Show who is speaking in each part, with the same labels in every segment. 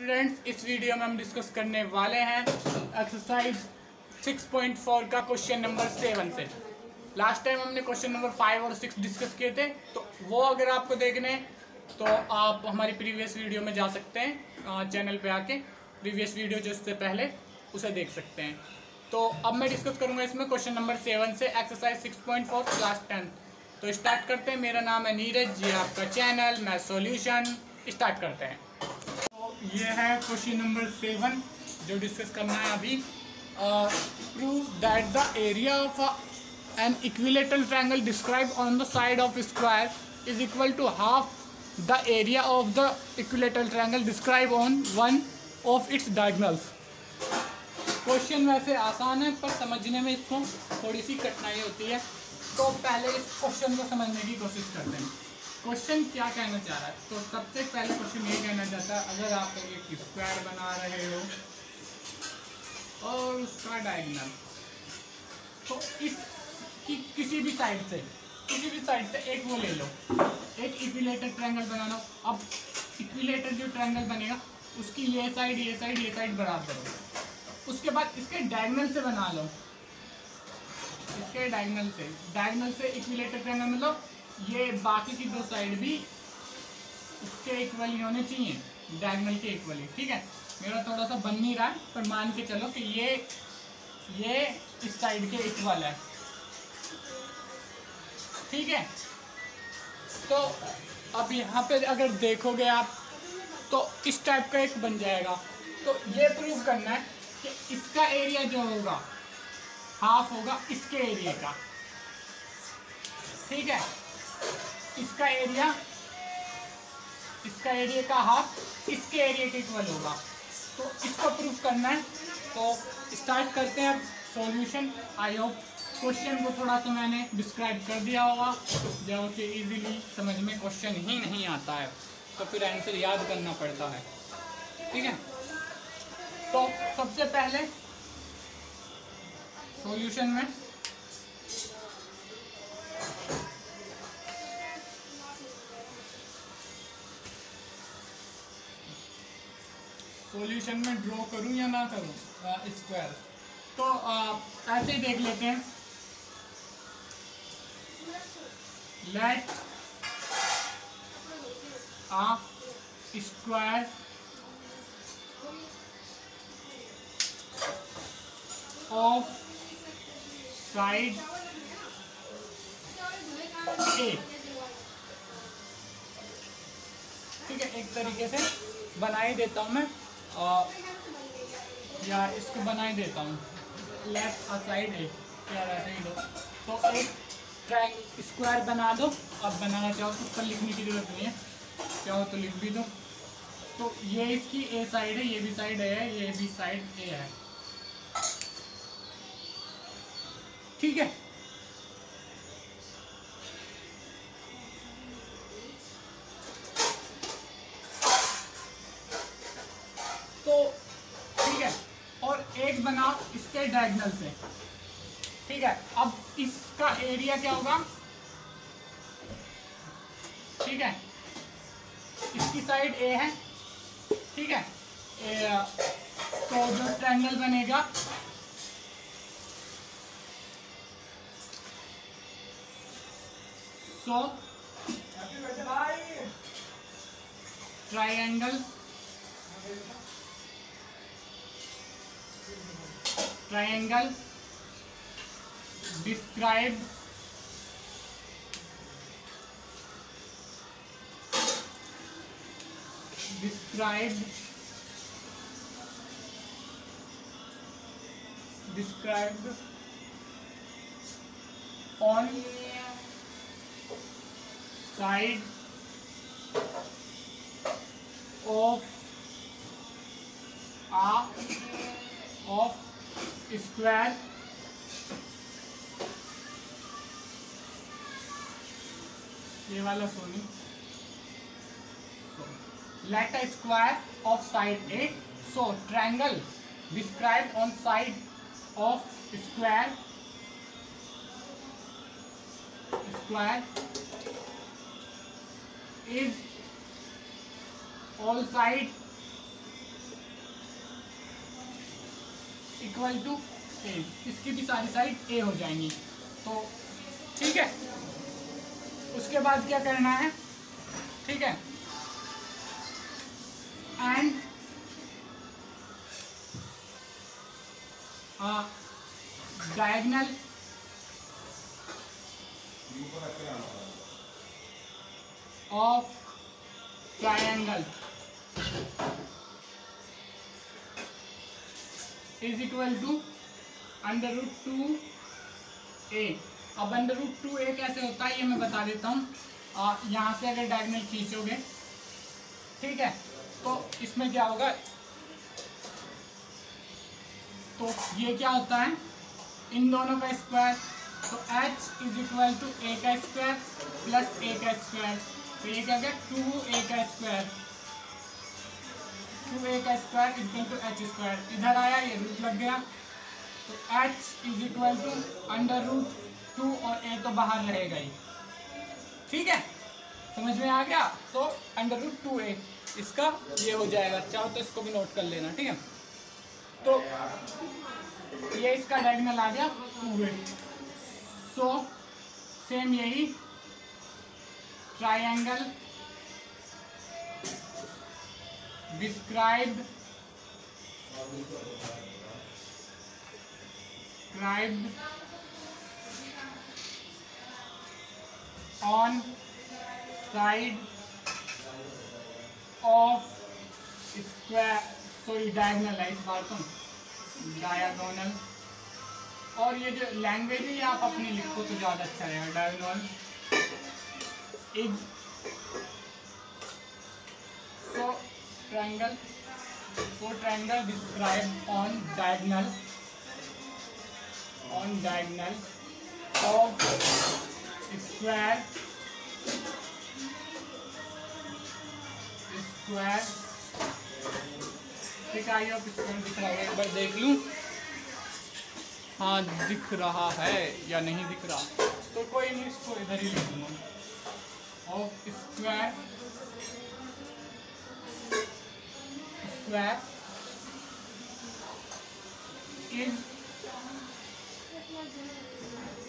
Speaker 1: Friends, इस video में हम डिस्कस करने वाले हैं एक्सरसाइज 6.4 का क्वेश्चन नंबर 7 से। लास्ट टाइम हमने क्वेश्चन नंबर 5 और 6 डिस्कस किए थे, तो वो अगर आपको देखने तो आप हमारी प्रीवियस वीडियो में जा सकते हैं, चैनल पे आके प्रीवियस वीडियो जो इससे पहले उसे देख सकते हैं। तो अब मैं डिस्कस करूंगा इसमें क्वेश्चन नंबर 7 से एक्सरसाइज 6.4 क्लास 10। तो स्टार्ट करते हैं। मेरा नाम है नीरज, ये आपका चैनल मैथ सॉल्यूशन। स्टार्ट करते हैं। तो ये है क्वेश्चन नंबर 7 जो डिस्कस करना है अभी। Prove that the area of an equilateral triangle describe on the side of square is equal to half the area of the equilateral triangle describe on one of its diagonals. Question वैसे आसान है, पर समझने में इसको थोड़ी सी कठिनाई होती है। तो पहले इस क्वेश्चन को समझने की कोशिश करते हैं। क्वेश्चन क्या कहना चाह रहा है? तो सबसे पहले क्वेश्चन ये कहना चाहता है, अगर आप एक स्क्वायर बना रहे हो और उसका डायगोनल, तो इसकी किसी भी साइड से एक वो ले लो, एक इक्विलेटर ट्रायंगल बना लो। अब इक्विलेटर जो ट्रायंगल बनेगा उसकी ये साइड बराबर हो। उसके बाद इसके डायगोनल से बना लो, इसके डायगोनल से इक्विलेटर ट्रायंगल मतलब ये बाकी की दो साइड भी इसके इक्वली होने चाहिए, डायगोनल के इक्वली। ठीक है, मेरा थोड़ा सा बन नहीं रहा है, पर मान के चलो कि ये इस साइड के इक्वल है। ठीक है, तो अब यहाँ पे अगर देखोगे आप तो इस टाइप का एक बन जाएगा। तो ये प्रूव करना है कि इसका एरिया जो होगा हाफ होगा इसके एरिया का। ठीक है, इसका एरिया का हाफ इसके एरिया के इक्वल होगा। तो इसको प्रूव करना है। तो स्टार्ट करते हैं अब सॉल्यूशन। आई होप क्वेश्चन को थोड़ा सा मैंने डिस्क्राइब कर दिया होगा, जो कि इजीली समझ में क्वेश्चन ही नहीं आता है, तो फिर आंसर याद करना पड़ता है। ठीक है, तो सबसे पहले सॉल्यूशन में ड्रॉ करूं या ना करूं स्क्वायर। तो ऐसे ही देख लेते हैं। Let a square of side a. ठीक है, एक तरीके से बना ही देता हूं मैं, या इसको बना ही देता हूँ। लेफ्ट साइड ए या वैसे ही दो। तो एक ट्रायंगल स्क्वायर बना दो। अब बनाना चाहो तो ऊपर लिखने की जरूरत नहीं है, चाहो तो लिख भी दो। तो ये इसकी ए साइड है, ये भी साइड ए है, ये भी साइड ए है। ठीक है, तो ठीक है, और एक बनाओ इसके डायगोनल से। ठीक है, अब इसका एरिया क्या होगा? ठीक है, इसकी साइड ए है। ठीक है, तो जो ट्रायंगल बनेगा so triangle described on side of square ये वाला सोनी। Let a square of side A. So triangle described on side of square is all side equal to a, इसकी भी सारी साइड ए हो जाएंगी। तो ठीक है, उसके बाद क्या करना है, ठीक है, and diagonal of triangle is equal to √2a। अब √2a कैसे होता है ये मैं बता देता हूँ। यहाँ से अगर डायगोनल खींचोगे, ठीक है, तो इसमें क्या होगा, तो ये क्या होता है, इन दोनों का स्क्वायर, तो h is equal to a का स्क्वायर प्लस a का स्क्वायर, तो ये क्या गया 2a का स्क्वायर, 2a का square is equal to h square, इधर आया ये रूट लग गया, तो h इज इक्वल टू √2 और a तो बाहर रहेगा ही, ठीक है, समझ में आ गया। तो √2a इसका ये हो जाएगा, चाहो तो इसको भी नोट कर लेना, ठीक है। तो ये इसका डायगोनल आ गया 2a। सो सेम यही triangle described on side of square, sorry diagonal है इस बार, तो डायगोनल, और ये जो लैंग्वेज है ये आप अपनी लिखो तो ज़्यादा अच्छा रहेगा। Diagonal is so triangle describe on diagonal of square ठीक है, आप स्क्वायर दिख रहा है, एक बार देख लूँ, हाँ दिख रहा है या नहीं दिख रहा, तो कोई नहीं, इसको इधर ही लिख लूँगा। ऑफ स्क्वायर इज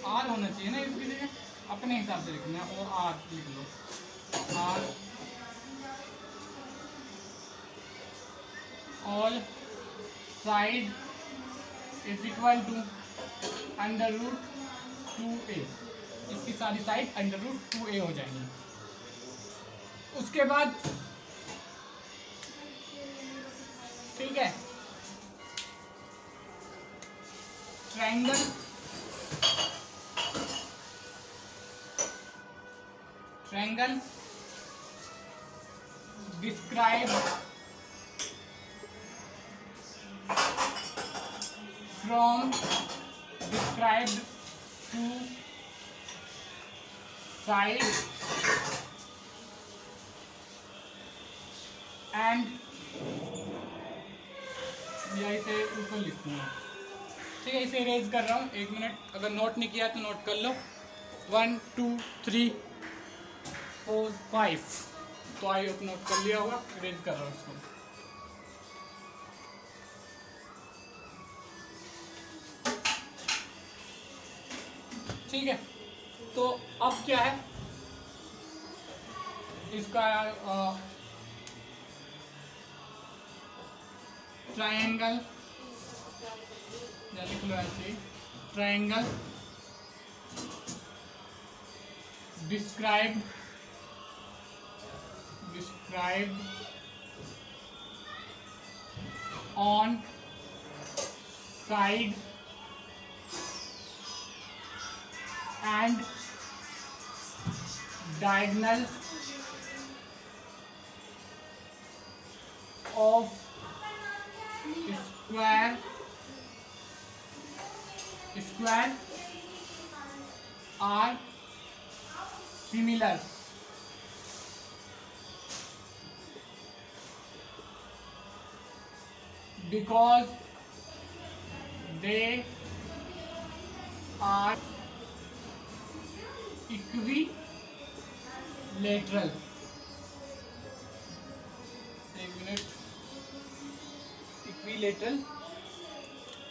Speaker 1: आर होना चाहिए ना इसकी जगह, अपने हिसाब से लिखना है, और आर लिख लो, R all side is equal to √2a, इसकी सारी साइड √2a हो जाएंगी। उसके बाद ठीक है, triangle describe from described to side and या इसे ऊपर लिखूंगा, ठीक है, इसे इरेज कर रहा हूँ, 1 मिनट, अगर नोट नहीं किया तो नोट कर लो। 1 2 3 4 5, तो आई होप नोट कर लिया होगा, इरेज कर रहा हूँ इसको। ठीक है, तो अब क्या है इसका ट्रायंगल, लिख लो ऐसे, triangle described on side and diagonal of square are similar because they are equilateral. एक मिनट, इक्विलेटरल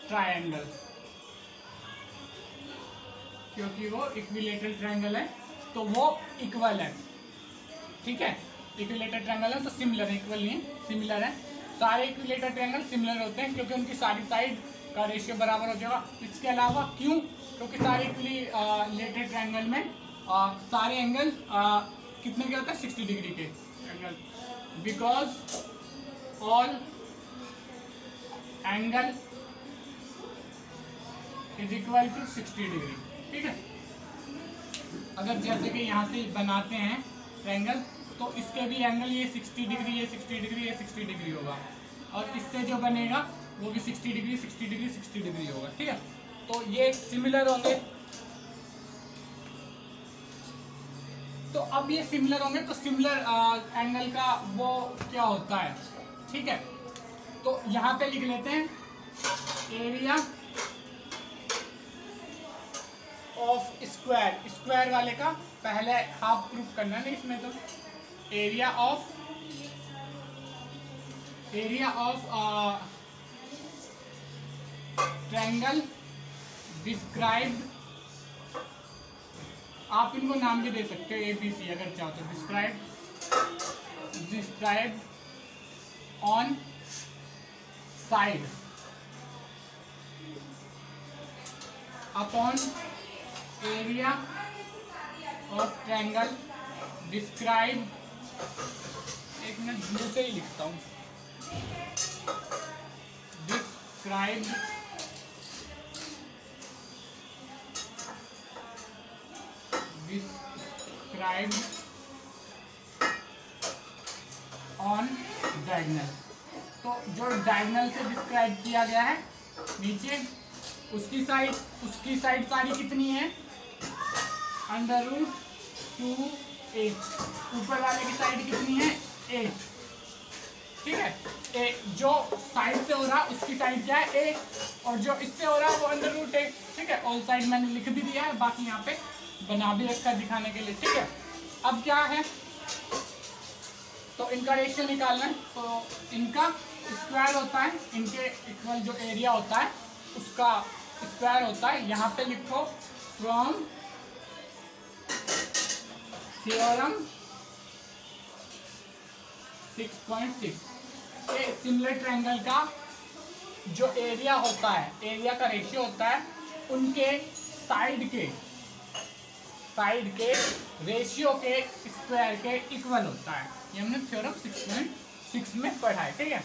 Speaker 1: ट्रायंगल, क्योंकि वो इक्विलेटरल ट्रायंगल है तो वो इक्वल है, ठीक है। इक्विलेटरल ट्रायंगल है तो सिमिलर है, इक्वल नहीं है, सिमिलर है। सारे इक्विलेटरल ट्रायंगल सिमिलर होते हैं क्योंकि उनकी सारी साइड का रेशियो बराबर हो जाएगा। इसके अलावा क्यों? क्योंकि सारे इक्विलेटरल ट्रायंगल में सारे एंगल कितने के होते हैं? 60 डिग्री के angle, because all angle is equal to 60 degree, ठीक है। अगर जैसे कि यहाँ से बनाते हैं ट्रायंगल तो इसके भी एंगल ये 60 डिग्री, ये 60 डिग्री, ये 60 डिग्री होगा, और इससे जो बनेगा वो भी 60 डिग्री 60 डिग्री 60 डिग्री होगा, ठीक है। तो ये सिमिलर होंगे। तो अब ये सिमिलर होंगे तो सिमिलर एंगल का वो क्या होता है, ठीक है। तो यहाँ पे लिख लेते हैं एरिया ऑफ स्क्वायर, स्क्वायर वाले का पहले हाफ प्रूफ करना है इसमें। तो एरिया ऑफ ट्रायंगल डिस्क्राइब्ड, आप इनको नाम भी दे सकते हो ABC अगर चाहो तो। Described on side upon area of triangle describe, एक मिनट ब्लू से ही लिखता हूँ, डिस्क्राइब ऑन डायगोनल। तो जो डायगोनल से डिस्क्राइब किया गया है नीचे, उसकी साइड सारी कितनी है? √2h। ऊपर वाले की साइड कितनी है? 8, ठीक है। जो साइड से हो रहा उसकी साइड क्या है? 8, और जो इससे हो रहा है वो √8, ठीक है। ऑल साइड मैंने लिख भी दिया है, बाकी यहाँ पे बना भी रखा दिखाने के लिए, ठीक है। अब क्या है, तो इनका रेशियो निकालना है। तो इनका स्क्वायर होता है, इनके इक्वल जो एरिया होता है उसका स्क्वायर होता है। यहाँ पे लिखो फ्रॉम थ्योरम 6.6। सिमिलर ट्रायंगल का जो एरिया होता है, एरिया का रेशियो होता है उनके साइड के रेशियो के स्क्वायर के इक्वल होता है। ये हमने थ्योरम 6.6 में पढ़ा है, ठीक है।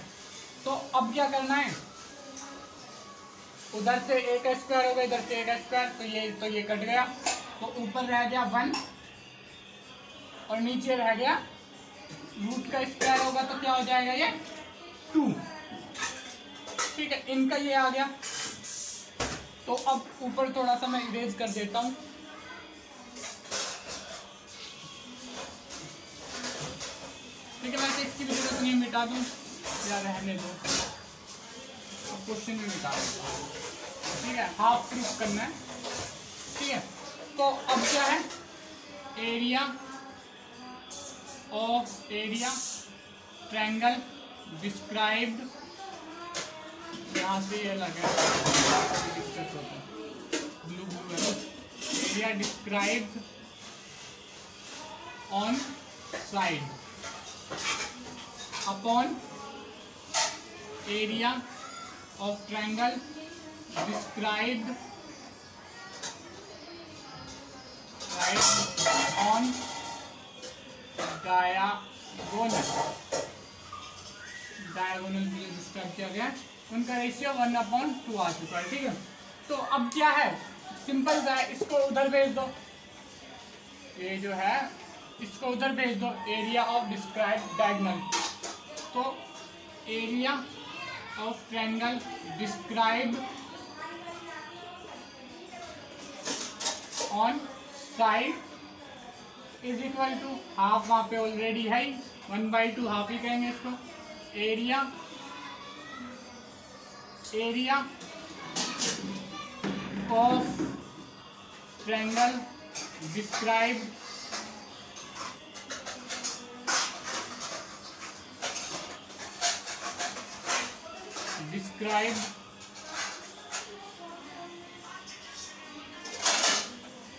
Speaker 1: तो अब क्या करना है, उधर से a का स्क्वायर होगा, इधर से a का स्क्वायर, तो ये कट गया, तो ऊपर रह गया 1 और नीचे रह गया रूट का स्क्वायर होगा, तो क्या हो जाएगा? ये 2, ठीक है। इनका ये आ गया। तो अब ऊपर थोड़ा सा मैं इरेज कर देता हूँ, ठीक है। वैसे इसकी भी जरूरत नहीं, मिटा दूँ या रहने दो, क्वेश्चन में मिटा दूँ, ठीक है। हाफ प्रूफ करना है, ठीक है। तो अब क्या है, एरिया ट्रायंगल डिस्क्राइब्ड, यहाँ से ये लगा दिक्कत होता है, ब्लू है। Area described on side upon area of triangle described on diagonal describe किया गया, उनका रेशियो 1/2 आ चुका है, ठीक है। तो अब क्या है, सिंपल सा है, इसको उधर भेज दो, ये जो है इसको उधर भेज दो, एरिया ऑफ डिस्क्राइब डायगोनल। तो area of triangle describe on side is equal to half, वहाँ पे ऑलरेडी है 1/2, हाफ ही कहेंगे इसको। Area of triangle describe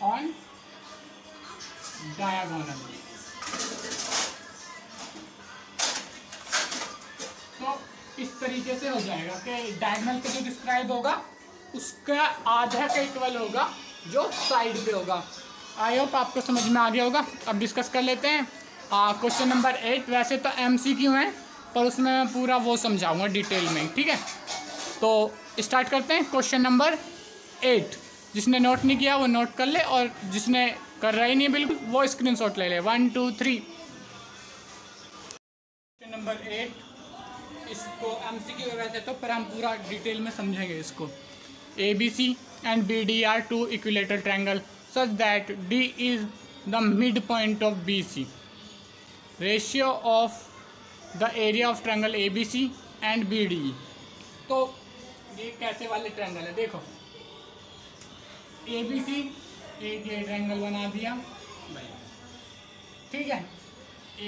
Speaker 1: on diagonal. तो इस तरीके से हो जाएगा कि डायगोनल पे जो डिस्क्राइब होगा उसका आधा का इक्वल होगा जो साइड पे होगा। आई होप आपको समझ में आ गया होगा। अब डिस्कस कर लेते हैं क्वेश्चन नंबर 8। वैसे तो MCQ है पर उसमें मैं पूरा वो समझाऊंगा डिटेल में, ठीक है। तो स्टार्ट करते हैं क्वेश्चन नंबर 8। जिसने नोट नहीं किया वो नोट कर ले, और जिसने कर रहा ही नहीं बिल्कुल वो स्क्रीनशॉट ले ले। 1 2 3। क्वेश्चन नंबर 8 इसको MCQ है वैसे तो, पर हम पूरा डिटेल में समझेंगे इसको। ABC and BD are two equilateral triangle such that D is the midpoint of BC. Ratio of the area of triangle ABC and BDE. तो ये कैसे वाले ट्रायंगल है, देखो ABC एक ये ट्रायंगल बना दिया, ठीक है,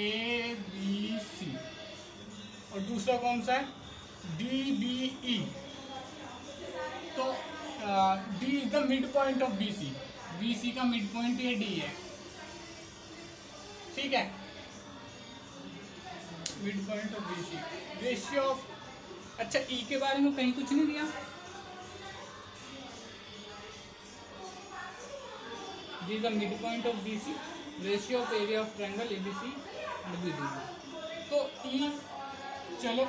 Speaker 1: ABC, और दूसरा कौन सा है DBE। तो D is the mid point of BC। BC का मिड पॉइंट ये D है, ठीक है, mid point of BC। Ratio of, अच्छा E के बारे में कहीं कुछ नहीं दिया, D is the mid point of BC, ratio of area of triangle ABC and BD। तो E, चलो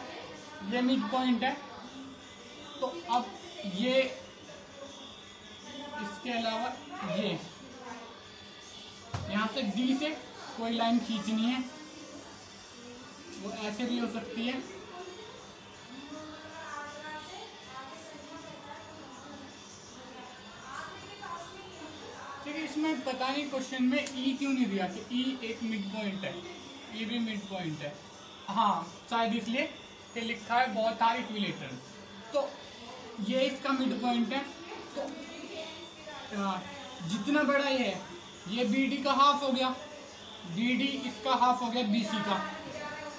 Speaker 1: ये मिड पॉइंट है, तो अब ये इसके अलावा ये यहाँ से D से कोई लाइन खींचनी है, वो ऐसे भी हो सकती है, ठीक है। इसमें पता नहीं क्वेश्चन में E क्यों नहीं दिया कि E एक मिड पॉइंट है, E भी मिड पॉइंट है। हाँ शायद इसलिए कि लिखा है बहुत आर इक्विलेटरल। तो ये इसका मिड पॉइंट है, तो जितना बड़ा ये है ये BD का हाफ हो गया, BD इसका हाफ हो गया BC का,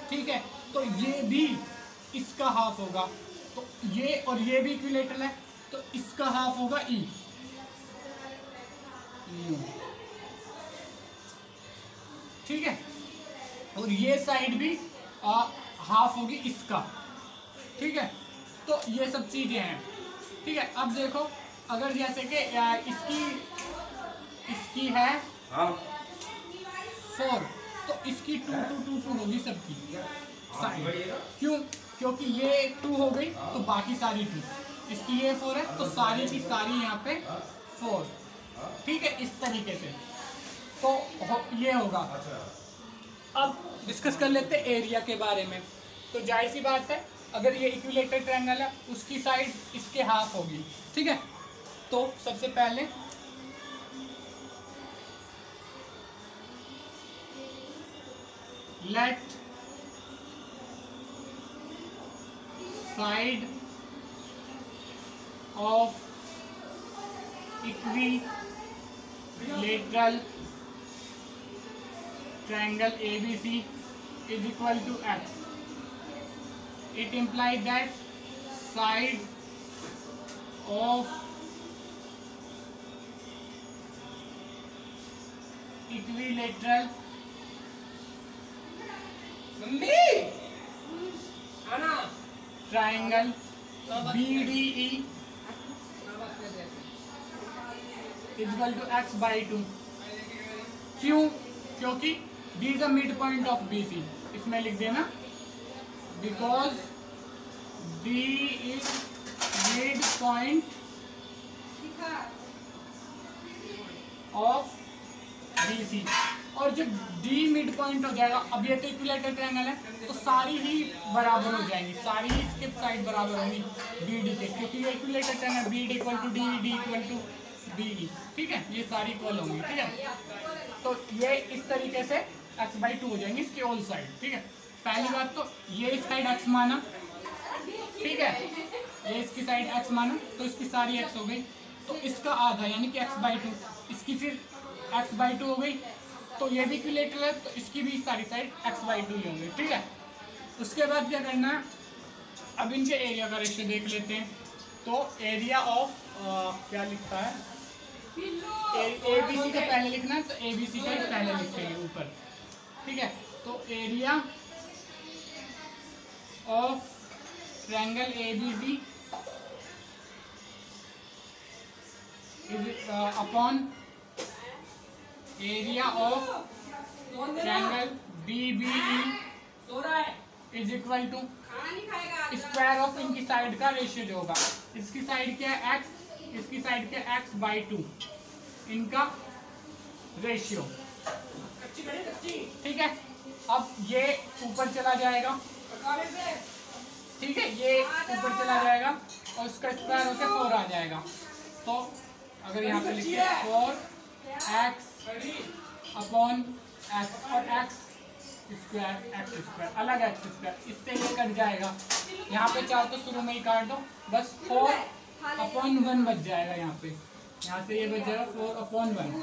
Speaker 1: ठीक है। तो ये भी इसका हाफ होगा, तो ये और ये भी इक्विलेटरल है, तो इसका हाफ होगा E, ठीक है। और ये साइड भी हाफ होगी इसका, ठीक है। तो ये सब चीजें हैं, ठीक है। अब देखो अगर जैसे कि इसकी है 4, तो इसकी 2 2 2 2 होगी सबकी साइड। क्यों? क्योंकि ये 2 हो गई तो बाकी सारी 2, इसकी ये 4 है तो सारी की सारी यहाँ पे 4, ठीक है, इस तरीके से। तो ये होगा। अब डिस्कस कर लेते हैं एरिया के बारे में। तो जाहिर सी बात है अगर ये इक्विलेटरल ट्रायंगल है उसकी साइड इसके हाफ होगी, ठीक है। तो सबसे पहले let side of equilateral triangle ABC is equal to x. It implies that side of equilateral triangle BDE is equal to x by 2। क्यों? क्योंकि D is the midpoint of BC। इसमें लिख देना because D is midpoint of BC। और जब D midpoint हो जाएगा, अब ये तो इक्विलेटरल ट्रायंगल है तो सारी ही बराबर हो जाएंगी, सारी ही इसके साइड बराबर होंगी BD के, क्योंकि ये equilateral triangle BD equal to D, D equal to BE, ठीक है, ये सारी इक्वल होंगी, ठीक है। तो ये इस तरीके से x by 2 हो जाएंगे इसकी ऑल साइड, ठीक है। पहली बात तो ये साइड x माना, ठीक है, ये इसकी साइड x माना तो इसकी सारी x हो गई, तो इसका आधा यानी कि x by 2, इसकी फिर x by 2 हो गई, तो ये भी इक्विलेटरल है तो इसकी भी सारी साइड x by 2 ही होंगी, ठीक है। उसके बाद क्या करना है, अब इनके एरिया का रेशियो देख लेते हैं। तो एरिया ऑफ क्या लिखता है ए बी सी का पहले लिखना है, तो ए बी सी का ही पहले लिखेंगे ऊपर, ठीक है। तो area of triangle A B C is upon area of triangle B B E is equal to square of इनकी साइड का रेशियो जो होगा, इसकी साइड क्या है x, इसकी साइड क्या है x/2, इनका रेशियो, ठीक है। अब ये ऊपर चला जाएगा, ठीक है, ये ऊपर चला जाएगा और उसका स्क्वायर होकर 4 आ जाएगा। तो अगर यहाँ पे लिखिए 4x अपॉन x और x स्क्वायर अलग x स्क्वायर, इससे ये कट जाएगा। यहाँ पे चाहो तो शुरू में ही काट दो, बस 4/1 बच जाएगा। यहाँ से ये बच जाएगा 4/1।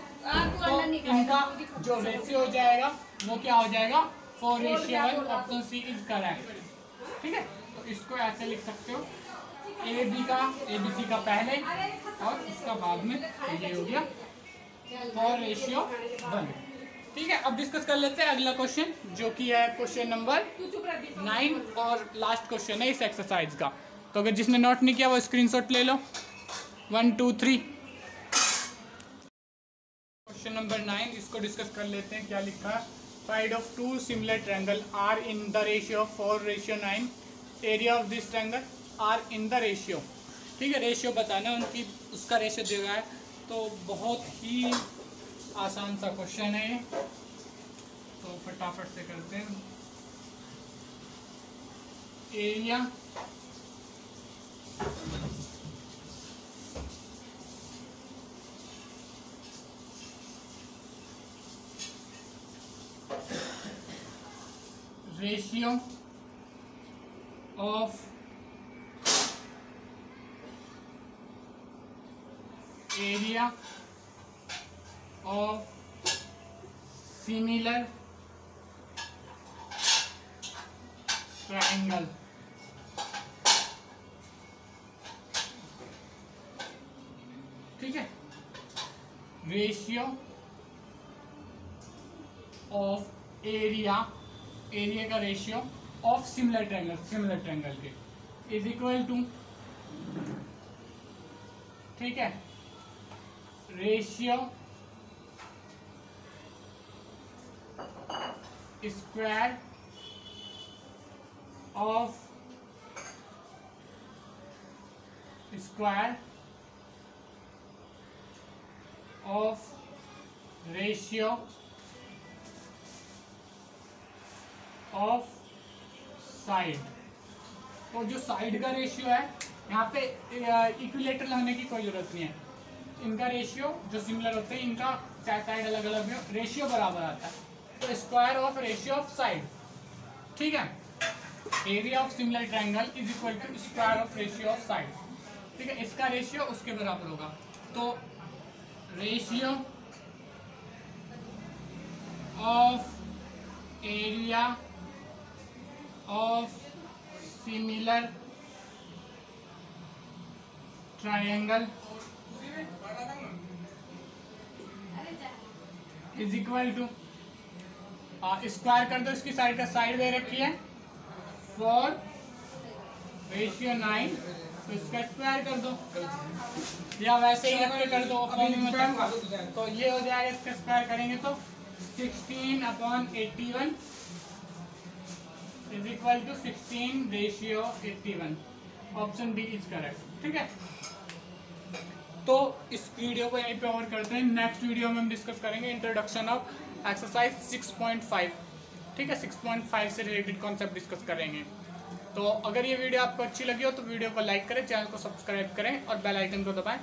Speaker 1: तो इनका जो रेशियो हो जाएगा वो क्या हो जाएगा, 4:1। ऑप्शन सी इज करेक्ट, ठीक है। तो इसको ऐसे लिख सकते हो, ए बी सी का पहले और उसका बाद में, ये हो गया 4:1, ठीक है। अब डिस्कस कर लेते हैं अगला क्वेश्चन, जो कि है क्वेश्चन नंबर 9 और लास्ट क्वेश्चन है इस एक्सरसाइज का। तो अगर जिसने नोट नहीं किया वो स्क्रीनशॉट ले लो। 1 2 3 क्वेश्चन नंबर 9, इसको डिस्कस कर लेते हैं। क्या लिखा है, side of 2 similar triangle are in the ratio of 4:9, area of this triangle are in the ratio, ठीक है। रेशियो बताना उनकी, उसका रेशियो दिया है। तो बहुत ही आसान सा क्वेश्चन है ये, तो फटाफट से करते हैं। Area ratio of area of similar triangle, ठीक है। रेशियो ऑफ एरिया का रेशियो ऑफ सिमिलर ट्रायंगल के इज इक्वल टू, ठीक है, ratio square of ratio of side. तो जो साइड का रेशियो है, यहाँ पे इक्विलेटरल होने की कोई जरूरत नहीं है। इनका रेशियो जो सिमिलर होते हैं, इनका चाहे साइड अलग अलग हो, रेशियो बराबर आता है। तो square of ratio of side, ठीक है। Area of similar triangle is equal to square of ratio of side, ठीक है। इसका रेशियो उसके बराबर होगा। तो ratio of area of similar triangle is equal to, square कर दो, इसकी साइड का साइड दे रखी है 4:9, तो इसका स्क्वायर कर दो, या वैसे ही रख के कर दो, तो ये हो जाएगा। इसका स्क्वायर करेंगे तो 16/81 is equal to 16:81। Option D is correct, ठीक है। तो इस वीडियो को यहीं पे ओवर करते हैं। नेक्स्ट वीडियो में हम डिस्कस करेंगे इंट्रोडक्शन ऑफ एक्सरसाइज 6.5, ठीक है। 6.5 से रिलेटेड कॉन्सेप्ट डिस्कस करेंगे। तो अगर ये वीडियो आपको अच्छी लगी हो तो वीडियो को लाइक करें, चैनल को सब्सक्राइब करें और बेल आइकन को दबाएं,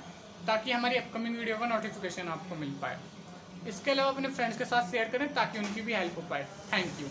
Speaker 1: ताकि हमारी अपकमिंग वीडियो का नोटिफिकेशन आपको मिल पाए। इसके अलावा अपने फ्रेंड्स के साथ शेयर करें ताकि उनकी भी हेल्प हो पाए। Thank you.